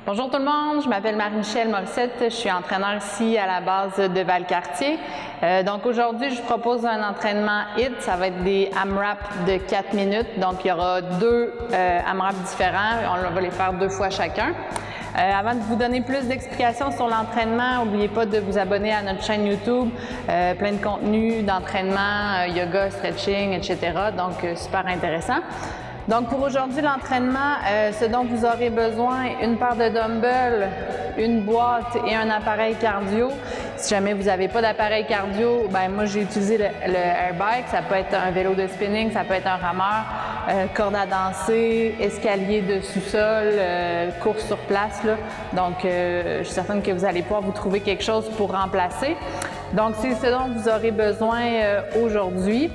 Bonjour tout le monde, je m'appelle Marie-Michelle Morissette, je suis entraîneur ici à la base de Valcartier. Donc aujourd'hui, je vous propose un entraînement HIIT, ça va être des AMRAP de 4 minutes. Donc il y aura deux AMRAP différents, on va les faire 2 fois chacun. Avant de vous donner plus d'explications sur l'entraînement, n'oubliez pas de vous abonner à notre chaîne YouTube, plein de contenus d'entraînement, yoga, stretching, etc. Donc super intéressant. Donc pour aujourd'hui, l'entraînement, ce dont vous aurez besoin, une paire de dumbbells, une boîte et un appareil cardio. Si jamais vous n'avez pas d'appareil cardio, ben moi j'ai utilisé le airbike, ça peut être un vélo de spinning, ça peut être un rameur, corde à danser, escalier de sous-sol, course sur place, là. Donc je suis certaine que vous allez pouvoir vous trouver quelque chose pour remplacer. Donc c'est ce dont vous aurez besoin aujourd'hui.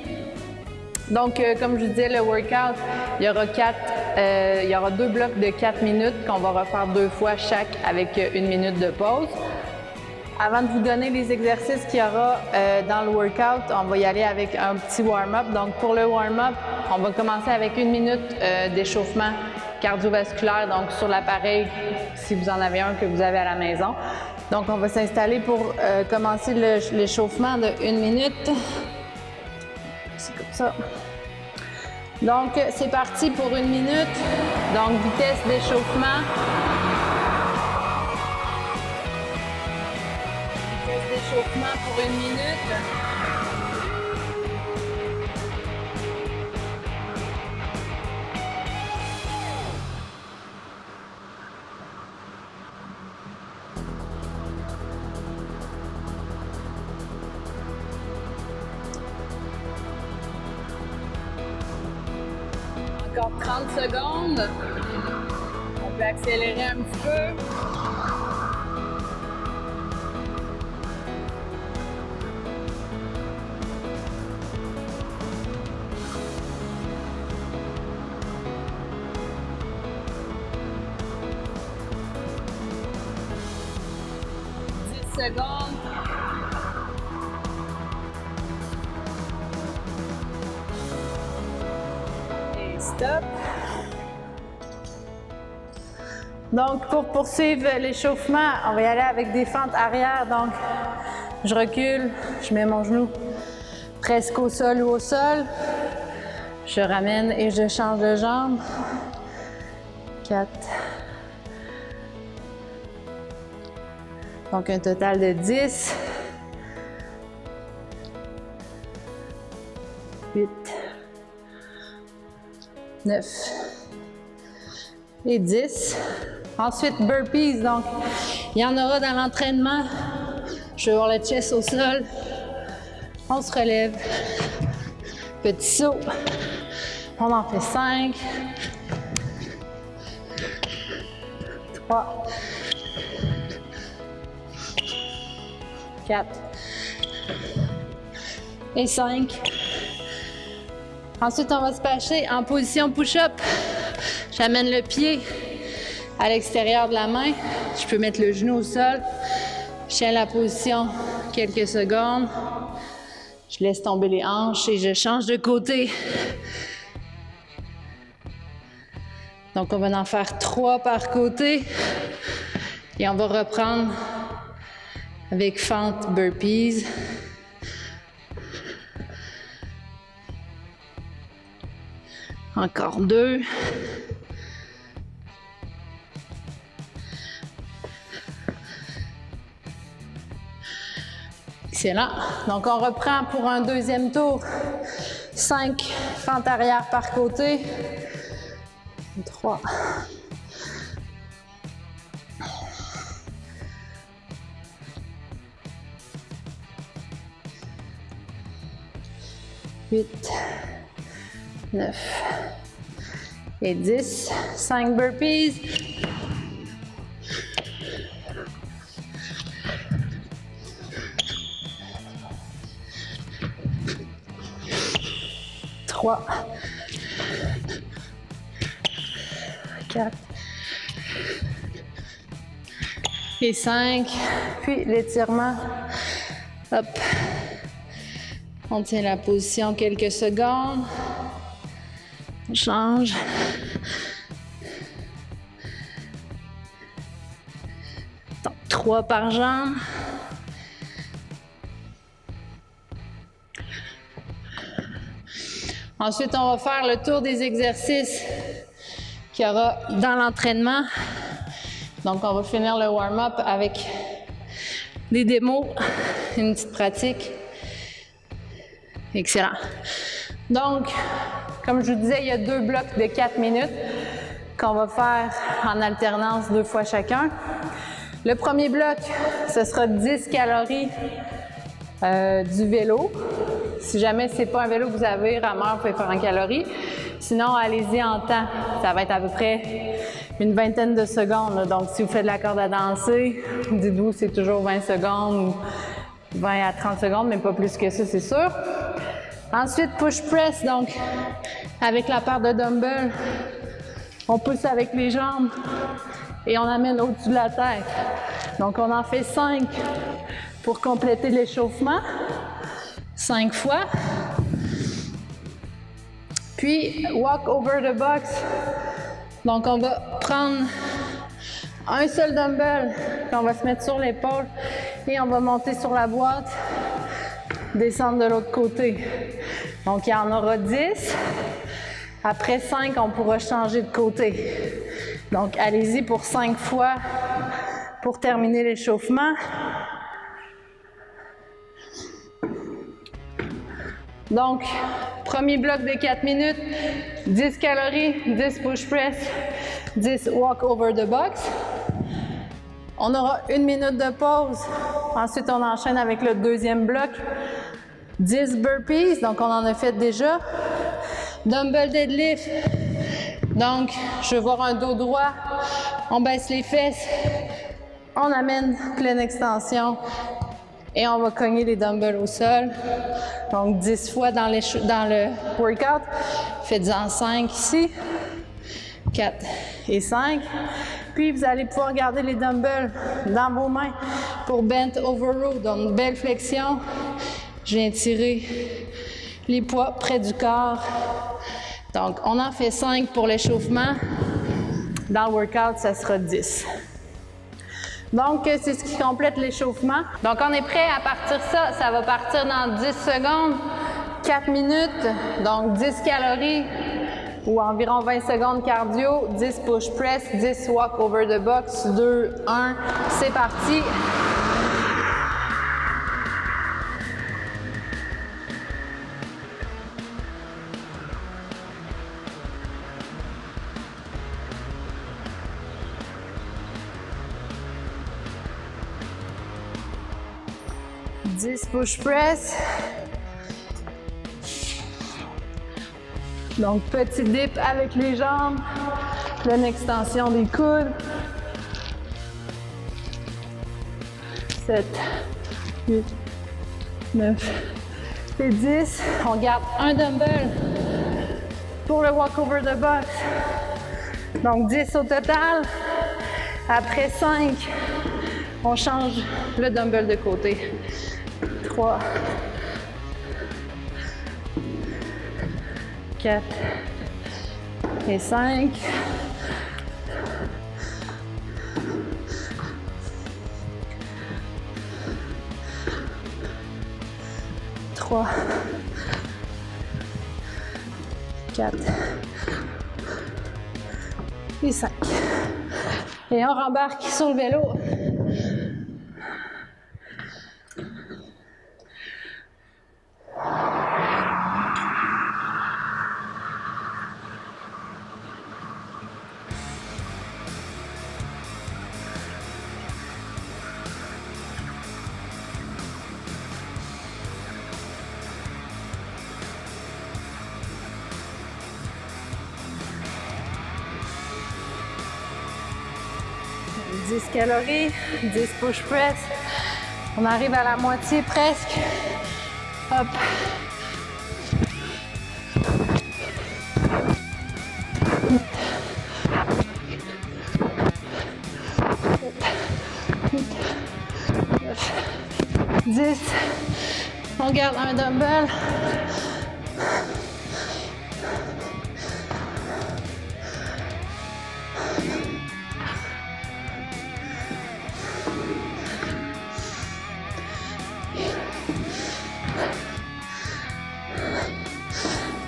Donc, comme je vous disais, le workout, il y aura 2 blocs de 4 minutes qu'on va refaire 2 fois chaque avec 1 minute de pause. Avant de vous donner les exercices qu'il y aura dans le workout, on va y aller avec un petit warm-up. Donc, pour le warm-up, on va commencer avec 1 minute d'échauffement cardiovasculaire, donc sur l'appareil, si vous en avez un que vous avez à la maison. Donc, on va s'installer pour commencer l'échauffement de 1 minute. C'est comme ça. Donc, c'est parti pour 1 minute. Donc, vitesse d'échauffement. Vitesse d'échauffement pour 1 minute. Encore 30 secondes. On peut accélérer un petit peu. Secondes. Et stop. Donc, pour poursuivre l'échauffement, on va y aller avec des fentes arrière. Donc, je recule, je mets mon genou presque au sol ou au sol. Je ramène et je change de jambe. 4. Donc, un total de 10. 8. 9. Et 10. Ensuite, burpees. Donc, il y en aura dans l'entraînement. Je vais voir le chest au sol. On se relève. Petit saut. On en fait 5. 3. 4 et 5. Ensuite, on va se pencher en position push-up. J'amène le pied à l'extérieur de la main. Je peux mettre le genou au sol. Je tiens la position quelques secondes. Je laisse tomber les hanches et je change de côté. Donc, on va en faire 3 par côté. Et on va reprendre avec fente burpees. Encore 2. Excellent. Donc, on reprend pour un deuxième tour. 5 fentes arrière par côté. 3. 8, 9 et 10. 5 burpees. Trois. 4. Et 5. Puis l'étirement. Hop. On tient la position quelques secondes. On change. 3 par jambe. Ensuite, on va faire le tour des exercices qu'il y aura dans l'entraînement. Donc, on va finir le warm-up avec des démos, une petite pratique. Excellent. Donc, comme je vous disais, il y a 2 blocs de 4 minutes qu'on va faire en alternance 2 fois chacun. Le premier bloc, ce sera 10 calories du vélo. Si jamais ce n'est pas un vélo que vous avez, rameur, vous pouvez faire en calories. Sinon, allez-y en temps. Ça va être à peu près une vingtaine de secondes. Donc, si vous faites de la corde à danser, dites-vous c'est toujours 20 secondes ou 20 à 30 secondes, mais pas plus que ça, c'est sûr. Ensuite, push press, donc avec la paire de dumbbells, on pousse avec les jambes et on amène au-dessus de la tête. Donc, on en fait 5 pour compléter l'échauffement. 5 fois. Puis, walk over the box. Donc, on va prendre un seul dumbbell qu'on va se mettre sur l'épaule et on va monter sur la boîte, descendre de l'autre côté. Donc, il y en aura 10. Après 5, on pourra changer de côté. Donc, allez-y pour 5 fois pour terminer l'échauffement. Donc, premier bloc de 4 minutes, 10 calories, 10 push press, 10 walk over the box. On aura 1 minute de pause. Ensuite, on enchaîne avec le deuxième bloc. 10 burpees, donc on en a fait déjà. Dumbbell deadlift. Donc, je veux voir un dos droit. On baisse les fesses. On amène pleine extension. Et on va cogner les dumbbells au sol. Donc, 10 fois dans le workout. Faites-en 5 ici. 4 et 5. Puis, vous allez pouvoir garder les dumbbells dans vos mains pour bent over row. Donc, belle flexion. Je viens tirer les poids près du corps. Donc, on en fait 5 pour l'échauffement. Dans le workout, ça sera 10. Donc, c'est ce qui complète l'échauffement. Donc, on est prêt à partir ça. Ça va partir dans 10 secondes, 4 minutes, donc 10 calories ou environ 20 secondes cardio, 10 push press, 10 walk over the box, 2, 1. C'est parti. Push press. Donc, petit dip avec les jambes, pleine extension des coudes. 7, 8, 9 et 10. On garde un dumbbell pour le walk over the box. Donc, 10 au total. Après 5, on change le dumbbell de côté. 3, 4 et 5. Trois, 4 et 5. Et on rembarque sur le vélo. « 10 calories, 10 push press. On arrive à la moitié presque. Hop. On garde un dumbbell.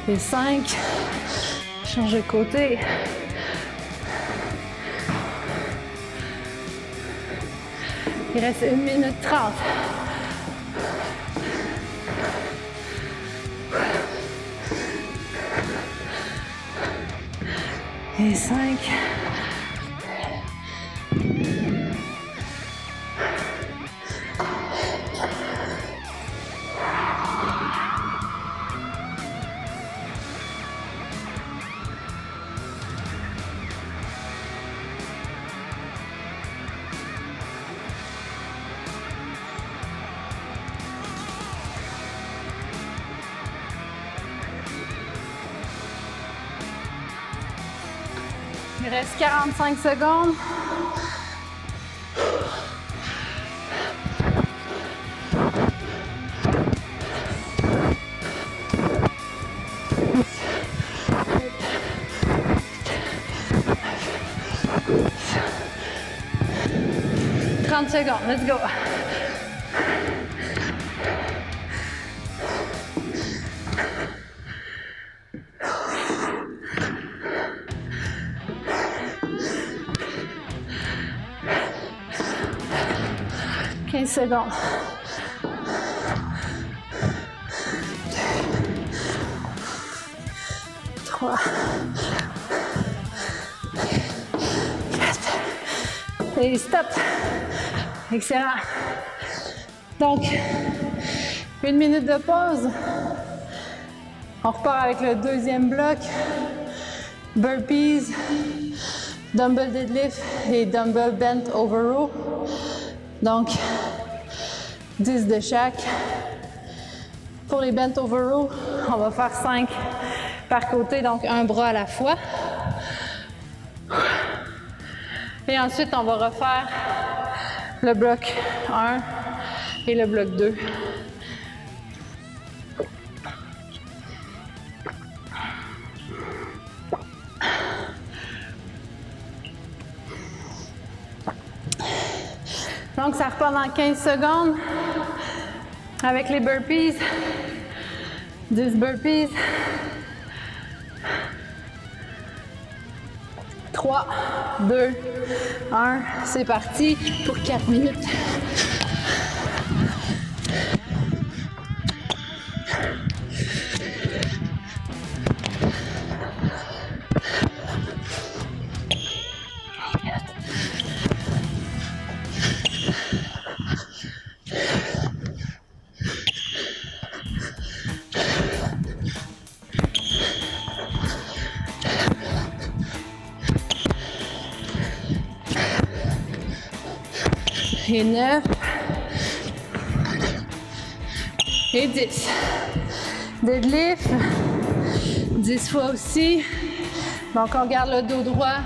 Et 5. Change de côté. Il reste 1 minute 30. Et 5. Il reste 45 secondes. Secondes, let's go. Secondes. 3, 4, et stop. Excellent. Donc, 1 minute de pause. On repart avec le deuxième bloc. Burpees, dumbbell deadlift et dumbbell bent over row. Donc, 10 de chaque. Pour les bent over row, on va faire 5 par côté, donc un bras à la fois. Et ensuite, on va refaire le bloc 1 et le bloc 2. Donc, ça repart dans 15 secondes avec les burpees. 10 burpees. 3, 2, 1, c'est parti pour 4 minutes. Et 9 et 10. Deadlift, 10 fois aussi. Donc on garde le dos droit,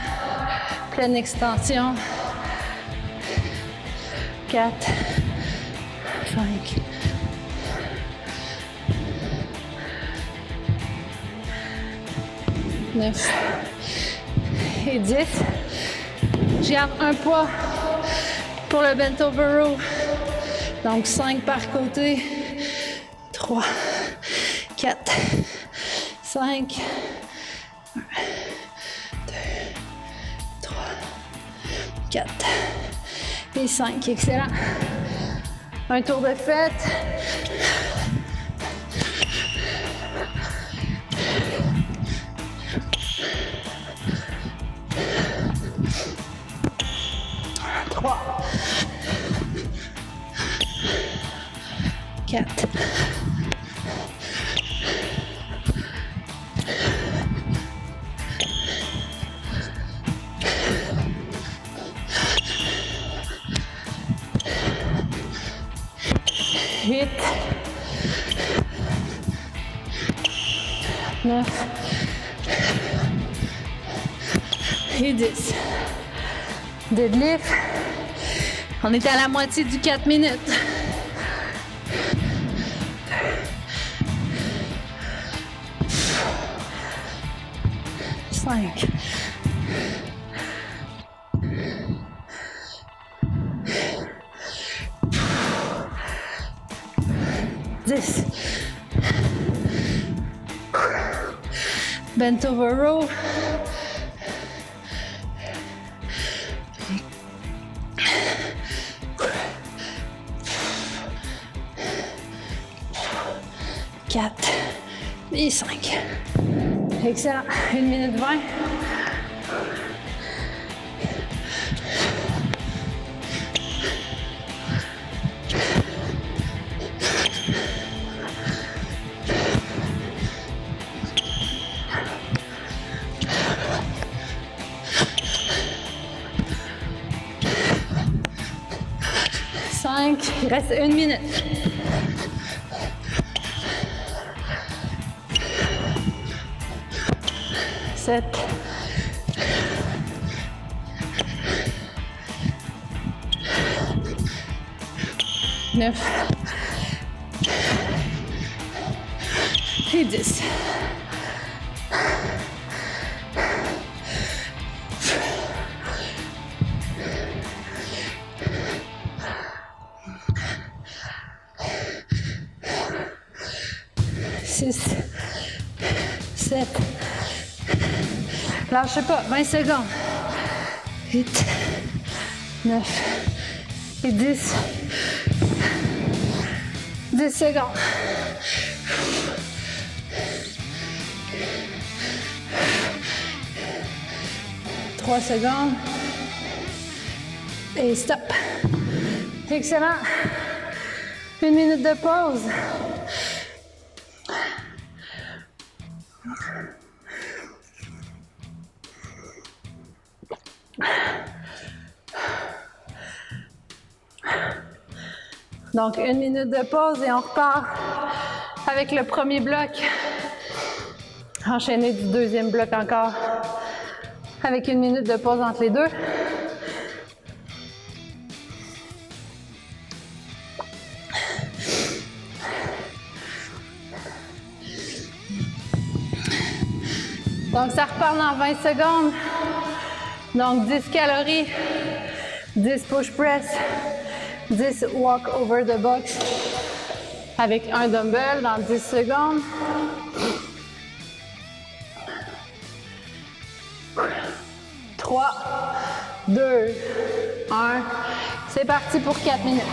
pleine extension. 4, 5, 9 et 10. Je garde un poids pour le bent over row. Donc 5 par côté. 3, 4, 5, 1, 2, 3, 4 et 5. Excellent. Un tour de fête. Trois. 4. 8, 9 et 10. Deadlift. On est à la moitié du 4 minutes. 5. 10. Bent over row. Quatre et 5. Excellent. 1 minute 20. Il reste 1 minute. Sept. 9. Et 10. Lâchez pas, 20 secondes. 8, 9 et 10. 10 secondes. 3 secondes. Et stop. Excellent. 1 minute de pause. Donc, 1 minute de pause et on repart avec le premier bloc. Enchaîner du deuxième bloc encore avec 1 minute de pause entre les deux. Donc, ça repart dans 20 secondes. Donc, 10 calories, 10 push press, 10 walk over the box avec un dumbbell dans 10 secondes. 3, 2, 1. C'est parti pour 4 minutes.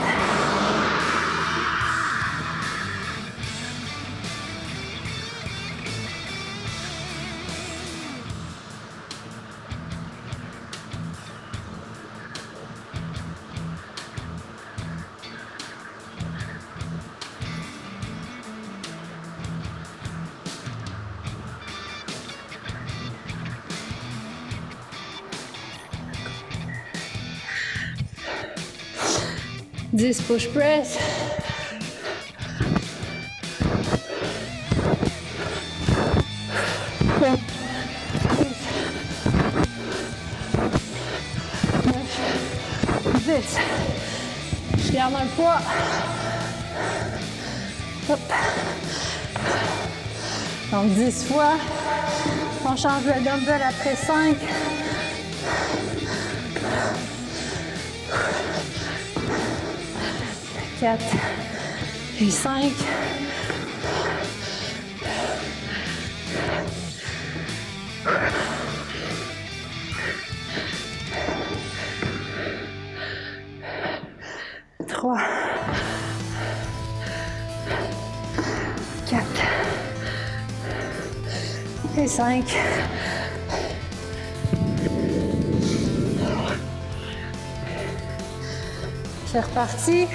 This push press. Je garde un poids. Hop. Donc 10 fois. On change le dumbbell après 5. Et 5. Trois. 4. Et 5. C'est reparti.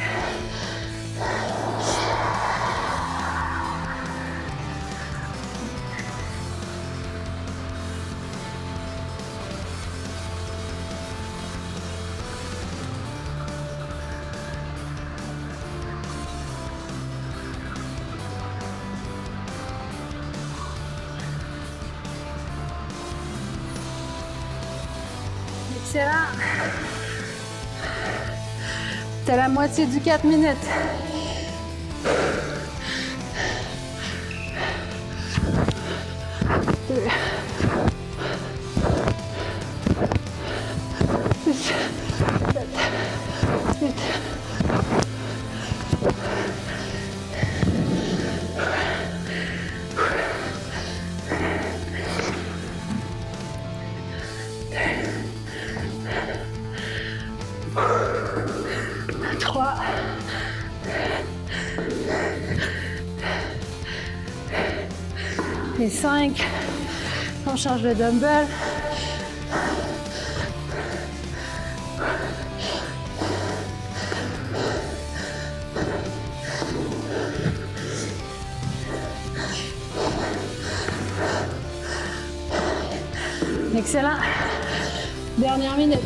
Excellent. C'est la moitié du 4 minutes. Deux. 6, 7, 8. Et 5. On change de dumbbell. Excellent. Dernière minute.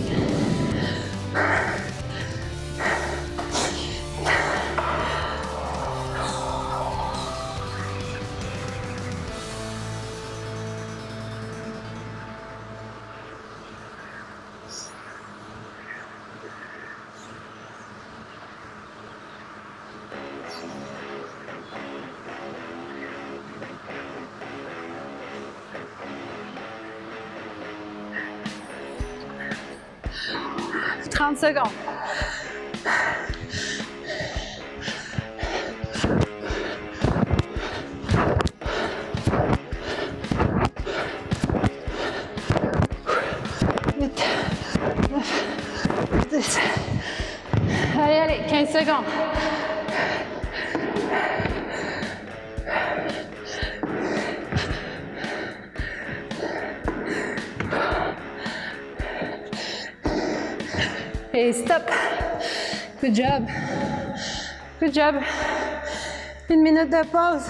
Secondes. Allez, allez, 15 secondes. Et stop. Good job. Good job. 1 minute de pause.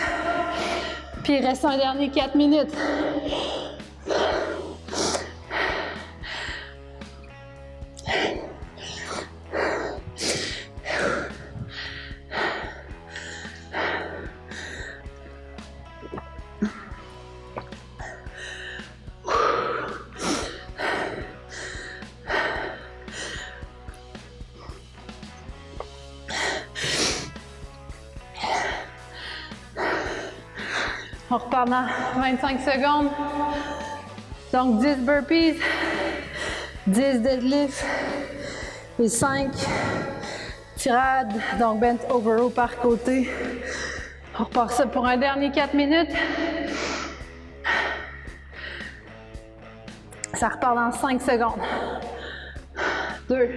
Puis il reste un dernier 4 minutes. On repart dans 25 secondes. Donc 10 burpees, 10 deadlifts et 5 tirades, donc bent over row par côté. On repart ça pour un dernier 4 minutes. Ça repart dans 5 secondes. 2,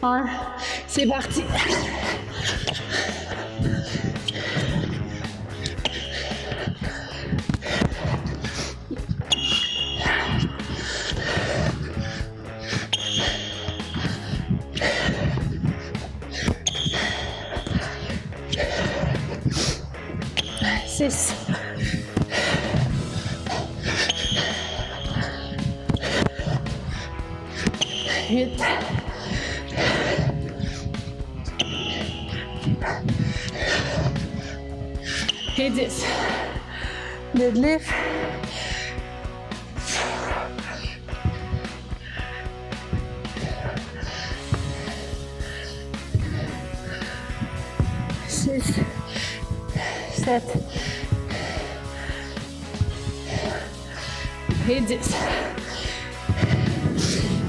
1, c'est parti. Six. 8. 10. Deadlift. 6. 7. Et 10.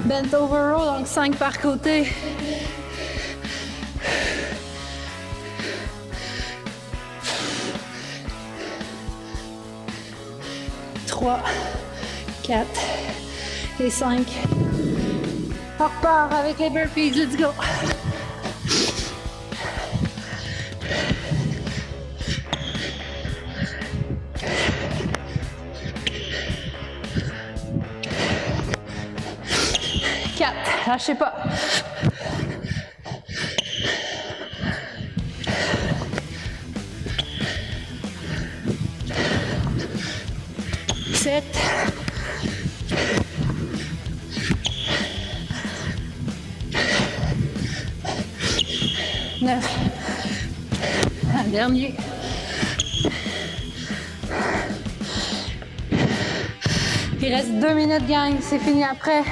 Bent over row, donc 5 par côté. Trois, 4 et 5. On repart avec les burpees, let's go. Lâchez pas. 7. 9. Un dernier. Il reste 2 minutes, gang. C'est fini après.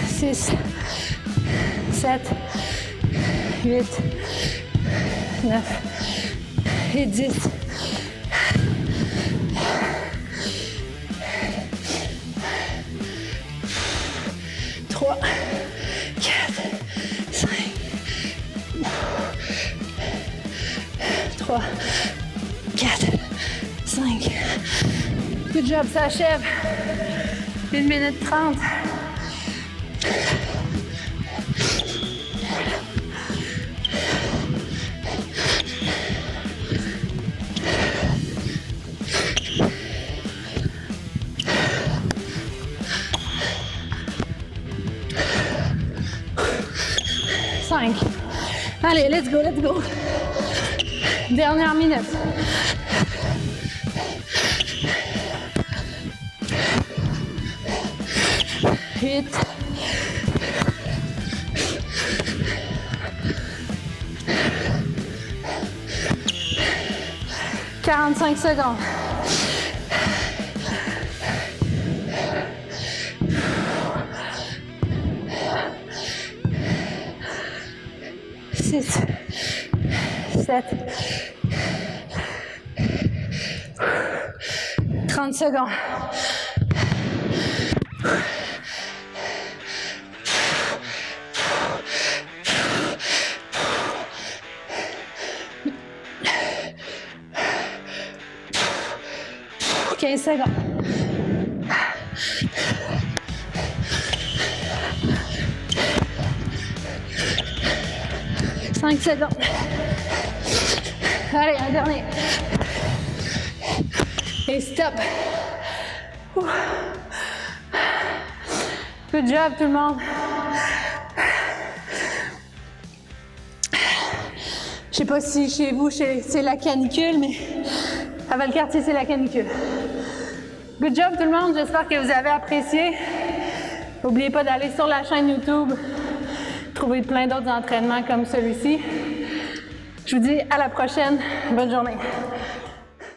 Six, 7, 8, 9 et 10. Trois, 4, 5. 3, 4, 5. Good job, ça achève. 1 minute 30. 5. Allez, let's go, let's go. Dernière minute. 8. 45 secondes. 6, 7, 30 secondes. OK, secondes. 5 secondes. Allez, un dernier. Et stop. Good job tout le monde. Je sais pas si chez vous c'est la canicule, mais à Valcartier c'est la canicule. Good job tout le monde, j'espère que vous avez apprécié. N'oubliez pas d'aller sur la chaîne YouTube, trouver plein d'autres entraînements comme celui-ci. Je vous dis à la prochaine, bonne journée.